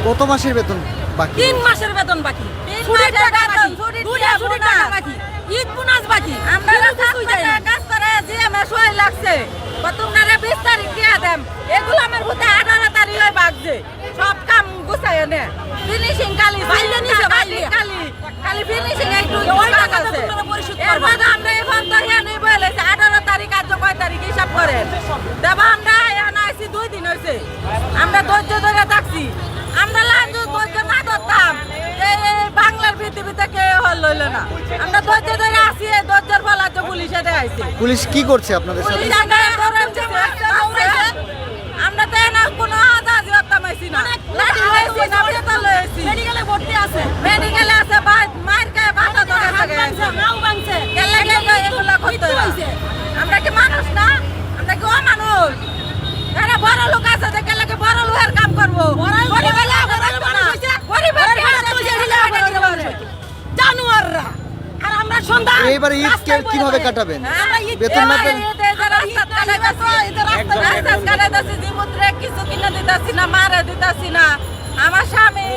কত মাসের বেতন বাকি? 3 মাসের বেতন বাকি, 3 মাসের বেতন, দুইটা ছুটির টাকা বাকি, ঈদ বোনাস বাকি। আমরা কাজ করে যে আমার সহায় লাগছে, তোমরা 20 তারিখ দিয়ে দেন, এগুলো আমার ভূতে 18 তারিখ হয় বাগছে, সব কাম গুছায় এনে ফিনিশিং খালি ফিনিশিং একটু আছে। এর মধ্যে আমরা এখন তো এনে বলেছে 18 তারিখ আর 9 তারিখ হিসাব করেন দেবা। আমরা এখানে আইছি 2 দিন হয়েছে, আমরা ধৈর্য ধরে থাকছি। আমরা ধৈর্য না ধরতাম এই বাংলার পৃথিবীতে কেউ হল হইল না। আমরা ধৈর্য ধরে আসি, ধৈর্যের ফল আছে পুলিশে দেখাইছে। পুলিশ কি করছে আপনাদের সাথে? আমরা তো না কোনো আদাজি হতামাইছি না, লাঠি হয়েছি না, পেতাল হয়েছি, মেডিকেলে ভর্তি আছে, মেডিকেলে আছে, মার খায় বাসা ধরে থাকে, নাও ভাঙছে, কেলে কেলে এগুলা করতে হইছে। আমরা কি মানুষ না? আমরা কি অমানুষ? এরা বড় লোক আছে যে কেলে বড় লোকের কাম করবো, গরিবের জানুয়াররা। আর আমরা সন্ধ্যা এইবার ঈদ কিভাবে কাটাবেন? বেতন না পেলে কিছু কিনে দিতাছি না, মারে দিতাছি না। আমার স্বামী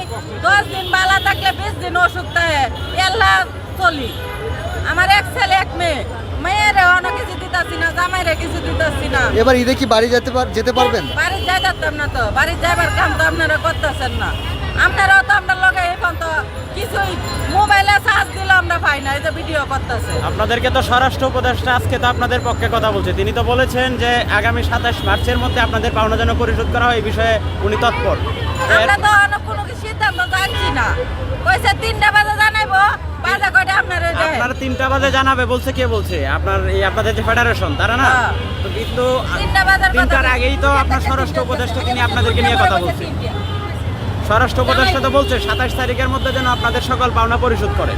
10 দিন বালা থাকলে 20 দিন অসুখ থাকে, এল্লা চলি। আমার এক ছেলে এক মেয়ে, মেয়েরে অনেক কিছু দিতাছি না, জামাইরে কিছু দিতাছি না। এবার ঈদে কি বাড়ি যেতে পারবেন? বাড়ি যাই যেতাম না তো, বাড়ি যাবার কাম তো আপনারা করতেছেন না। আপনারাও তো আমরা লগে এখন তো কিছুই মোবাইলে চার্জ দিলে আমরা পাই না, এই যে ভিডিও করতেছে। আপনাদেরকে তো স্বরাষ্ট্র উপদেষ্টা আজকে তো আপনাদের পক্ষে কথা বলছে, তিনি তো বলেছেন যে আগামী 27 মার্চের মধ্যে আপনাদের পাওনা যেন পরিশোধ করা হয়, এই বিষয়ে উনি তৎপর। আমরা তো কোনো সিদ্ধান্ত জানছি না, কইছে 3টা বাজে জানাইবো, বাজে কয়টা আপনারা আপনারা 3টা বাজে জানাবে বলছে। কে বলছে? আপনাদের যে ফেডারেশন তারা না? তো কিন্তু 3টার আগেই তো আপনার স্বরাষ্ট্র উপদেষ্টা তিনি আপনাদেরকে নিয়ে কথা বলছে। স্বরাষ্ট্র উপদেষ্টা তো বলছে 27 তারিখের মধ্যে যেন আপনাদের সকল পাওনা পরিশোধ করে।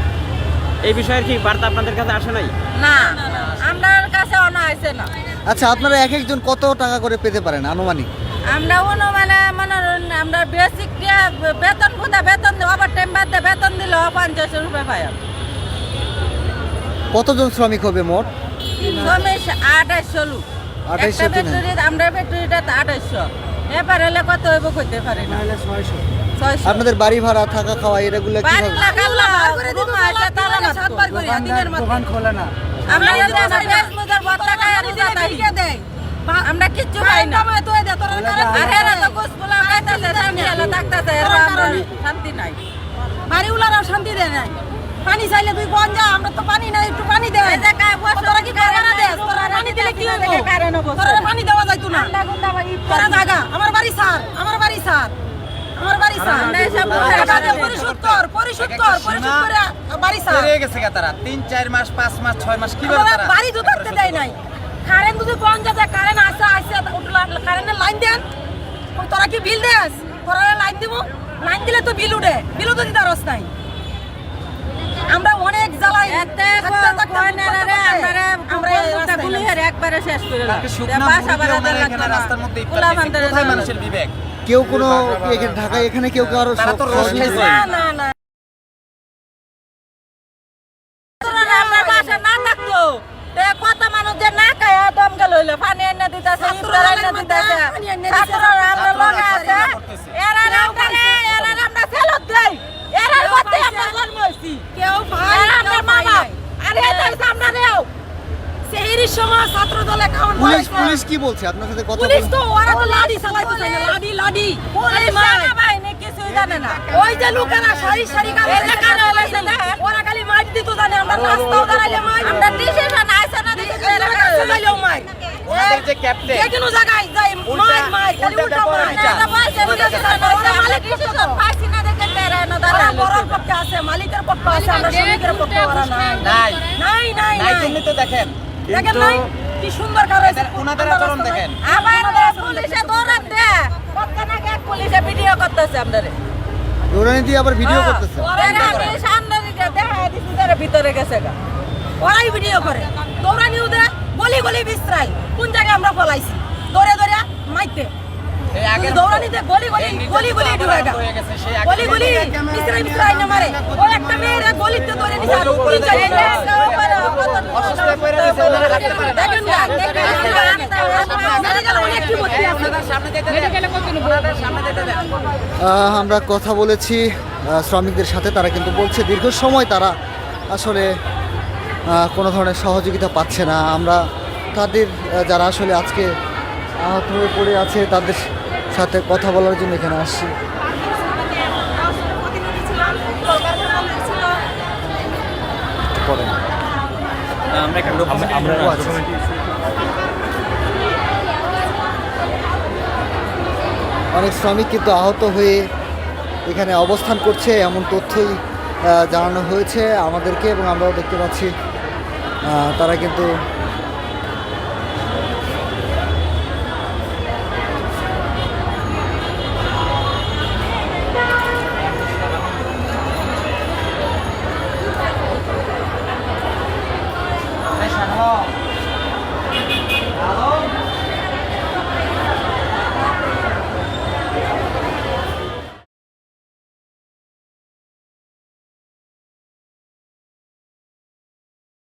এই বিষয়ের কি বার্তা আপনাদের কাছে আসে নাই? না, আমার কাছে অনা আইছে না। আচ্ছা, আপনারা এক একজন কত টাকা করে পেতে পারেন আনুমানিক? আমরা আমরা বেসিক বেতন বেতন ওভার টাইম বাদ দিয়ে বেতন দিলে 50 রুপিয়া পাই। কতজন শ্রমিক হবে মোট? শ্রমিক 2800 লোক। একটা ব্যাটারি, আমরা ব্যাটারিটা 2800, এবার হলে কত হইব কইতে পারি না। 600। আপনাদের বাড়ি ভাড়া, থাকা খাওয়া এগুলো কি হবে? দোকান খোলে না। আমরা কিচ্ছু পাই না। শান্তি নাই, বাড়িওয়ালারাও শান্তি দেয় নাই। পানি চাইলে তুই কোন যা, আমরা তো পানি নাই, একটু পানি দেয়। তোরা কি করে না দে? তোরা পানি দিলে কি হবে? তোরা পানি দেওয়া যাইতো না। তোরা জায়গা আমার বাড়ি স্যার, আমার বাড়ি স্যার, আমার বাড়ি স্যার, পরিশোধ কর করে বাড়ি স্যার হয়ে গেছে তারা 3 4 মাস 5 মাস 6 মাস কিভাবে তারা বাড়ি তো থাকতে দেয় নাই। কারেন্ট যদি কোন যা কারেন্ট আসে কারেন্টের লাইন দেন, তোরা কি বিল দেস? তোরা লাইন দিব, লাইন দিলে তো বিল উঠে, বিলও তো দিতে রস নাই। আমরা অনেক জ্বালাই একবারে শেষ করে মানুষের বিবেক। কেউ কোনো ঢাকায় এখানে কেউ কারো না বাসা না থাকতো কত মানুষ যে না খায় দম গেল হইলো, পানি এনে দিতেছে, আমরা ফেলত দেই। পুলিশ কি বলছে আপনার সাথে কথা? পুলিশ তো ওরা তো লাঠি চালাইতেছে না, লাঠি কিছুই জানে না। ওই যে লোকেরা সারি সারি ওরা খালি মাইট দিত জানে। আমরা রাস্তাও দাঁড়াইলে মাইট, আমরা ডিসিশন আইছে না চালাইলেও মাইট। ওদের যে ক্যাপ্টেন যে কোনো জায়গায় যাই মাইট খালি উল্টা মাইট। মালিক ডিসিশন পাইছি না দেখে তেরা না দাঁড়ায়। বড়র পক্ষে আছে, মালিকের পক্ষে আছে, আমরা শ্রমিকের পক্ষে ওরা নাই নাই নাই নাই জন্য তো দেখেন নাই কি সুন্দর করে ওনাদের আচরণ দেখেন। আবার পুলিশে দৌড়ান দেয়, কতখানা এক পুলিশে ভিডিও করতেছে, আপনারে দৌড়ানি দিয়ে আবার ভিডিও করতেছে। ওরা আমি সামনে দিকে দেখা দিছি যারা ভিতরে গেছে গা, ওরাই ভিডিও করে, দৌড়ানিও দেয়, গলি গলি বিস্ত্রাই। কোন জায়গায় আমরা পলাইছি দৌড়ে দৌড়ে মাইতে, এই আগে দৌড়ানিতে গলি গলি গলি গলি ঢুকে গেছে, গলি গলি বিস্ত্রাই বিস্ত্রাই না মারে। ও একটা মেয়ের গলিতে দৌড়ে নিছে, অসুস্থ করে দিছে, ওনারা রাখতে পারে না। দেখেন না দেখেন মেডিকেল অনেক কি ভর্তি আছে, সামনে যেতে মেডিকেলে কতজন আমরা কথা বলেছি শ্রমিকদের সাথে, তারা কিন্তু বলছে দীর্ঘ সময় তারা আসলে কোনো ধরনের সহযোগিতা পাচ্ছে না। আমরা তাদের যারা আসলে আজকে আহত হয়ে পড়ে আছে তাদের সাথে কথা বলার জন্য এখানে আসছি। আমরা একটা লোক ও আচ্ছা। অনেক শ্রমিক কিন্তু আহত হয়ে এখানে অবস্থান করছে এমন তথ্যই জানানো হয়েছে আমাদেরকে, এবং আমরাও দেখতে পাচ্ছি তারা কিন্তু